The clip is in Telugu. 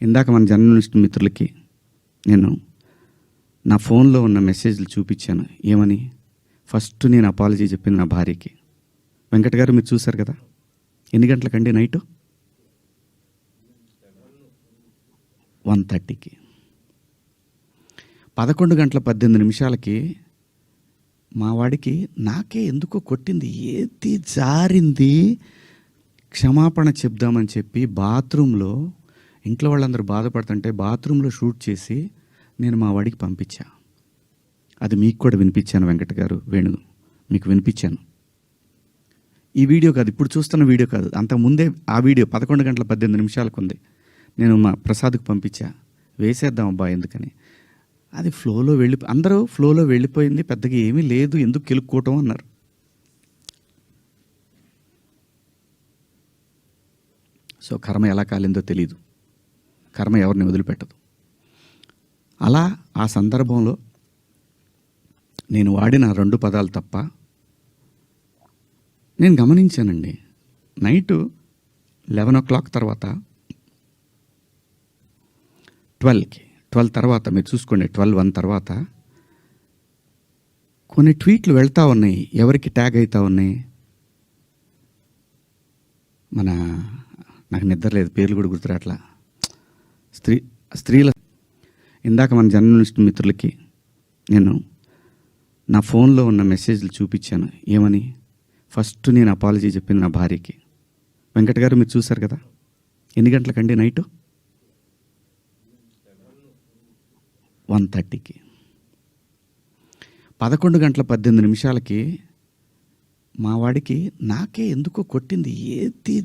ఇందాక మన జర్నలిస్ట్ మిత్రులకి నేను నా ఫోన్లో ఉన్న మెసేజ్లు చూపించాను. ఏమని? ఫస్ట్ నేను అపాలజీ చెప్పింది నా భార్యకి. వెంకట గారు మీరు చూశారు కదా, ఎన్ని గంటలకండి? నైటు 1:30కి. 11:18 మా వాడికి నాకే ఎందుకో కొట్టింది, ఏది జారింది, క్షమాపణ చెప్దామని చెప్పి బాత్రూంలో, ఇంట్లో వాళ్ళందరూ బాధపడుతుంటే బాత్రూంలో షూట్ చేసి నేను మా వాడికి పంపించా. అది మీకు కూడా వినిపించాను వెంకట గారు, వేణు మీకు వినిపించాను. ఈ వీడియో కాదు, ఇప్పుడు చూస్తున్న వీడియో కాదు, అంతకుముందే ఆ వీడియో 11:18 ఉంది. నేను మా ప్రసాద్కి పంపించా, వేసేద్దాం అబ్బా ఎందుకని. అది ఫ్లోలో అందరూ ఫ్లోలో వెళ్ళిపోయింది, పెద్దగా ఏమీ లేదు, ఎందుకు కెలుక్కోవటం అన్నారు. సో కర్మ ఎలా కాలిందో తెలీదు, కర్మ ఎవరిని వదిలిపెట్టదు. అలా ఆ సందర్భంలో నేను వాడిన 2 పదాలు తప్ప నేను గమనించానండి. నైటు 11 తర్వాత 12 తర్వాత మీరు చూసుకోండి, 12:01 తర్వాత కొన్ని ట్వీట్లు వెళ్తూ ఉన్నాయి. ఎవరికి ట్యాగ్ అవుతూ ఉన్నాయి? నాకు నిద్ర లేదు, పేర్లు కూడా గుర్తురాట్లా. స్త్రీల. ఇందాక మన జర్నలిస్ట్ మిత్రులకి నేను నా ఫోన్లో ఉన్న మెసేజ్లు చూపించాను. ఏమని? ఫస్ట్ నేను అపాలజీ చెప్పింది నా భార్యకి. వెంకట గారు మీరు చూశారు కదా, ఎన్ని గంటలకండి? నైటు 1:30కి. 11:18 మా వాడికి నాకే ఎందుకో కొట్టింది, ఏది